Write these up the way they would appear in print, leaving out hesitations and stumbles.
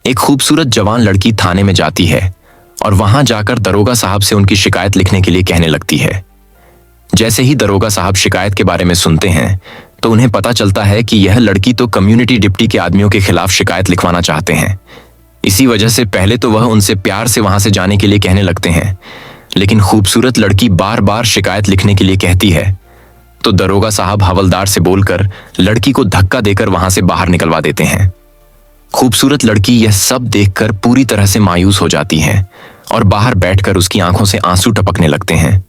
एक खूबसूरत जवान लड़की थाने में जाती है और वहां जाकर दरोगा साहब से उनकी शिकायत लिखने के लिए कहने लगती है। जैसे ही दरोगा साहब शिकायत के बारे में सुनते हैं तो उन्हें पता चलता है कि यह लड़की तो कम्युनिटी डिप्टी के आदमियों के खिलाफ शिकायत लिखवाना चाहते हैं। इसी वजह से पहले तो वह उनसे प्यार से वहां से जाने के लिए कहने लगते हैं, लेकिन खूबसूरत लड़की बार बार शिकायत लिखने के लिए कहती है तो दरोगा साहब हवलदार से बोलकर लड़की को धक्का देकर वहां से बाहर निकलवा देते हैं। खूबसूरत लड़की यह सब देखकर पूरी तरह से मायूस हो जाती है और बाहर बैठकर उसकी आंखों से आंसू टपकने लगते हैं।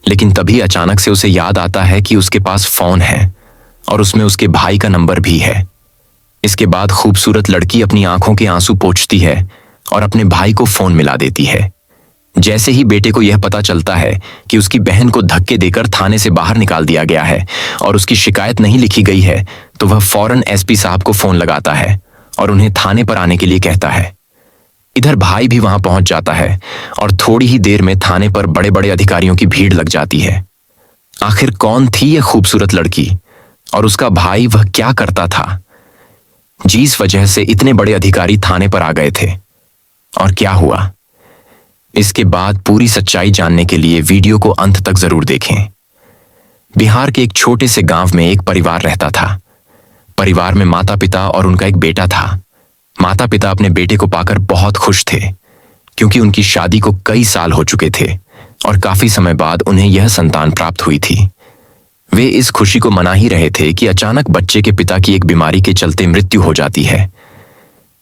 लेकिन तभी अचानक से उसे याद आता है कि उसके पास फोन है और उसमें उसके भाई का नंबर भी है। इसके बाद खूबसूरत लड़की अपनी आंखों के आंसू पोंछती है और अपने भाई को फोन मिला देती है। जैसे ही बेटे को यह पता चलता है कि उसकी बहन को धक्के देकर थाने से बाहर निकाल दिया गया है और उसकी शिकायत नहीं लिखी गई है, तो वह फौरन एसपी साहब को फोन लगाता है और उन्हें थाने पर आने के लिए कहता है। इधर भाई भी वहां पहुंच जाता है और थोड़ी ही देर में थाने पर बड़े बड़े अधिकारियों की भीड़ लग जाती है। आखिर कौन थी यह खूबसूरत लड़की और उसका भाई वह क्या करता था, जिस वजह से इतने बड़े अधिकारी थाने पर आ गए थे, और क्या हुआ? इसके बाद पूरी सच्चाई जानने के लिए वीडियो को अंत तक जरूर देखें। बिहार के एक छोटे से गांव में एक परिवार रहता था। परिवार में माता पिता और उनका एक बेटा था। माता पिता अपने बेटे को पाकर बहुत खुश थे क्योंकि उनकी शादी को कई साल हो चुके थे और काफी समय बाद उन्हें यह संतान प्राप्त हुई थी। वे इस खुशी को मना ही रहे थे कि अचानक बच्चे के पिता की एक बीमारी के चलते मृत्यु हो जाती है।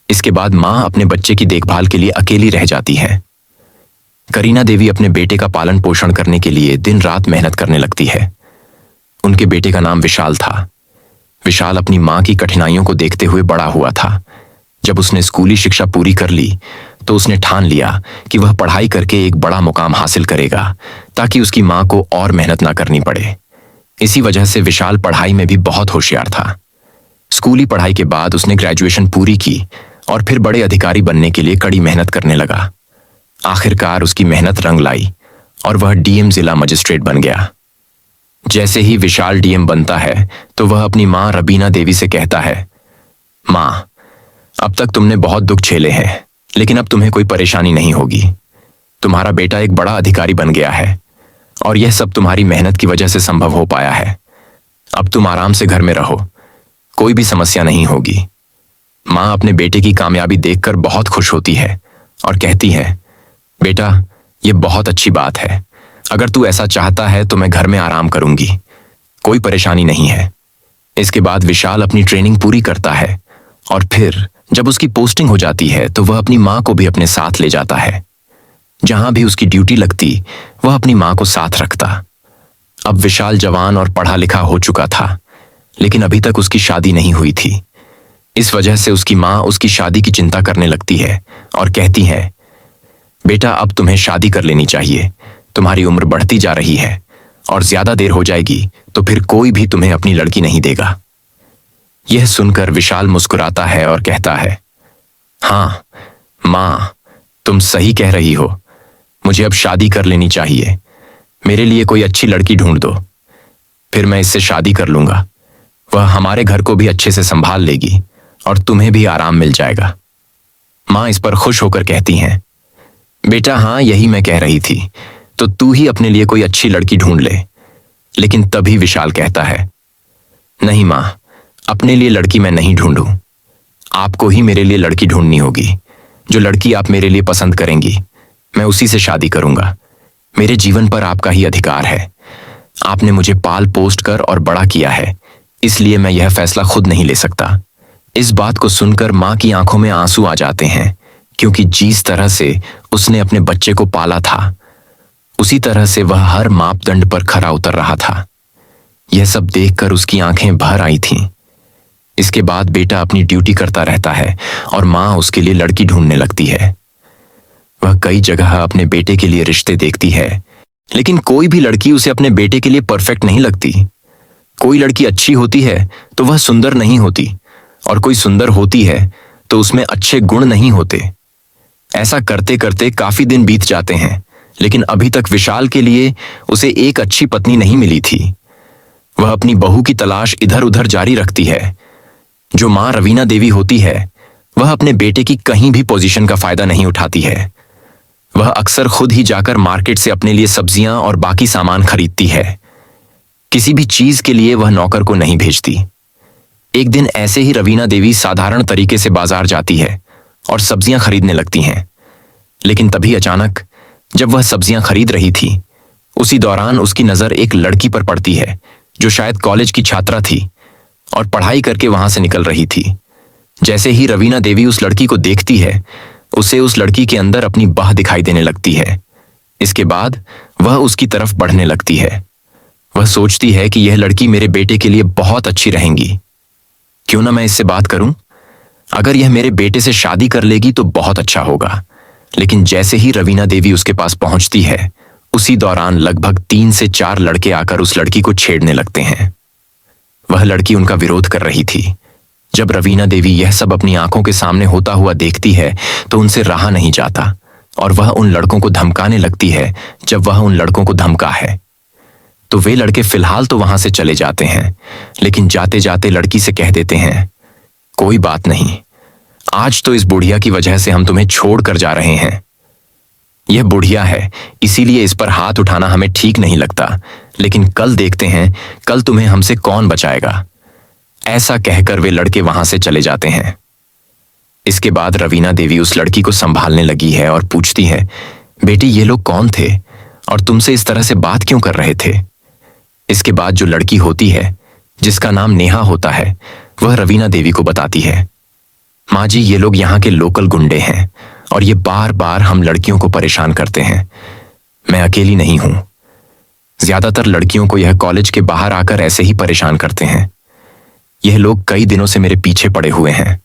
इसके बाद मां अपने बच्चे की देखभाल के लिए अकेली रह जाती है। करीना देवी अपने बेटे का पालन पोषण करने के लिए दिन रात मेहनत करने लगती है। उनके बेटे का नाम विशाल था। विशाल अपनी मां की कठिनाइयों को देखते हुए बड़ा हुआ था। जब उसने स्कूली शिक्षा पूरी कर ली तो उसने ठान लिया कि वह पढ़ाई करके एक बड़ा मुकाम हासिल करेगा ताकि उसकी मां को और मेहनत ना करनी पड़े। इसी वजह से विशाल पढ़ाई में भी बहुत होशियार था। स्कूली पढ़ाई के बाद उसने ग्रेजुएशन पूरी की और फिर बड़े अधिकारी बनने के लिए कड़ी मेहनत करने लगा। आखिरकार उसकी मेहनत रंग लाई और वह डीएम जिला मजिस्ट्रेट बन गया। जैसे ही विशाल डीएम बनता है तो वह अपनी मां रबीना देवी से कहता है, मां, अब तक तुमने बहुत दुख झेले हैं, लेकिन अब तुम्हें कोई परेशानी नहीं होगी। तुम्हारा बेटा एक बड़ा अधिकारी बन गया है और यह सब तुम्हारी मेहनत की वजह से संभव हो पाया है। अब तुम आराम से घर में रहो, कोई भी समस्या नहीं होगी। मां अपने बेटे की कामयाबी देखकर बहुत खुश होती है और कहती है, बेटा, यह बहुत अच्छी बात है। अगर तू ऐसा चाहता है तो मैं घर में आराम करूंगी, कोई परेशानी नहीं है। इसके बाद विशाल अपनी ट्रेनिंग पूरी करता है और फिर जब उसकी पोस्टिंग हो जाती है तो वह अपनी मां को भी अपने साथ ले जाता है। जहां भी उसकी ड्यूटी लगती वह अपनी मां को साथ रखता। अब विशाल जवान और पढ़ा लिखा हो चुका था, लेकिन अभी तक उसकी शादी नहीं हुई थी। इस वजह से उसकी मां उसकी शादी की चिंता करने लगती है और कहती है, बेटा, अब तुम्हें शादी कर लेनी चाहिए। तुम्हारी उम्र बढ़ती जा रही है और ज्यादा देर हो जाएगी तो फिर कोई भी तुम्हें अपनी लड़की नहीं देगा। यह सुनकर विशाल मुस्कुराता है और कहता है, हाँ मां, तुम सही कह रही हो। मुझे अब शादी कर लेनी चाहिए। मेरे लिए कोई अच्छी लड़की ढूंढ दो, फिर मैं इससे शादी कर लूंगा। वह हमारे घर को भी अच्छे से संभाल लेगी और तुम्हें भी आराम मिल जाएगा। मां इस पर खुश होकर कहती हैं, बेटा, हाँ, यही मैं कह रही थी, तो तू ही अपने लिए कोई अच्छी लड़की ढूंढ ले। लेकिन तभी विशाल कहता है, नहीं मां, अपने लिए लड़की मैं नहीं ढूंढूं। आपको ही मेरे लिए लड़की ढूंढनी होगी। जो लड़की आप मेरे लिए पसंद करेंगी मैं उसी से शादी करूंगा। मेरे जीवन पर आपका ही अधिकार है। आपने मुझे पाल पोस्ट कर और बड़ा किया है, इसलिए मैं यह फैसला खुद नहीं ले सकता। इस बात को सुनकर मां की आंखों में आंसू आ जाते हैं, क्योंकि जिस तरह से उसने अपने बच्चे को पाला था उसी तरह से वह हर मापदंड पर खरा उतर रहा था। यह सब देखकर उसकी आंखें भर आई थीं। इसके बाद बेटा अपनी ड्यूटी करता रहता है और मां उसके लिए लड़की ढूंढने लगती है। वह कई जगह अपने बेटे के लिए रिश्ते देखती है, लेकिन कोई भी लड़की उसे अपने बेटे के लिए परफेक्ट नहीं लगती। कोई लड़की अच्छी होती है तो वह सुंदर नहीं होती, और कोई सुंदर होती है तो उसमें अच्छे गुण नहीं होते। ऐसा करते करते काफी दिन बीत जाते हैं, लेकिन अभी तक विशाल के लिए उसे एक अच्छी पत्नी नहीं मिली थी। वह अपनी बहू की तलाश इधर उधर जारी रखती है। जो मां रवीना देवी होती है वह अपने बेटे की कहीं भी पोजीशन का फायदा नहीं उठाती है। वह अक्सर खुद ही जाकर मार्केट से अपने लिए सब्जियां और बाकी सामान खरीदती है। किसी भी चीज के लिए वह नौकर को नहीं भेजती। एक दिन ऐसे ही रवीना देवी साधारण तरीके से बाजार जाती है और सब्जियां खरीदने लगती हैं। लेकिन तभी अचानक जब वह सब्जियां खरीद रही थी, उसी दौरान उसकी नजर एक लड़की पर पड़ती है जो शायद कॉलेज की छात्रा थी और पढ़ाई करके वहां से निकल रही थी। जैसे ही रवीना देवी उस लड़की को देखती है, उसे उस लड़की के अंदर अपनी बाह दिखाई देने लगती है। इसके बाद वह उसकी तरफ बढ़ने लगती है। वह सोचती है कि यह लड़की मेरे बेटे के लिए बहुत अच्छी रहेगी। क्यों ना मैं इससे बात करूं? अगर यह मेरे बेटे से शादी कर लेगी तो बहुत अच्छा होगा। लेकिन जैसे ही रवीना देवी उसके पास पहुंचती है, उसी दौरान लगभग 3 से 4 लड़के आकर उस लड़की को छेड़ने लगते हैं। वह लड़की उनका विरोध कर रही थी। जब रवीना देवी यह सब अपनी आंखों के सामने होता हुआ देखती है तो उनसे रहा नहीं जाता और वह उन लड़कों को धमकाने लगती है। जब वह उन लड़कों को धमका है तो वे लड़के फिलहाल तो वहां से चले जाते हैं, लेकिन जाते जाते लड़की से कह देते हैं, कोई बात नहीं, आज तो इस बुढ़िया की वजह से हम तुम्हें छोड़ कर जा रहे हैं। यह बुढ़िया है, इसीलिए इस पर हाथ उठाना हमें ठीक नहीं लगता, लेकिन कल देखते हैं कल तुम्हें हमसे कौन बचाएगा। ऐसा कहकर वे लड़के वहां से चले जाते हैं। इसके बाद रवीना देवी उस लड़की को संभालने लगी है और पूछती है, बेटी ये लोग कौन थे और तुमसे इस तरह से बात क्यों कर रहे थे? इसके बाद जो लड़की होती है, जिसका नाम नेहा होता है, वह रवीना देवी को बताती है, माँ जी ये लोग यहाँ के लोकल गुंडे हैं और ये बार बार हम लड़कियों को परेशान करते हैं। मैं अकेली नहीं हूं, ज्यादातर लड़कियों को यह कॉलेज के बाहर आकर ऐसे ही परेशान करते हैं। यह लोग कई दिनों से मेरे पीछे पड़े हुए हैं।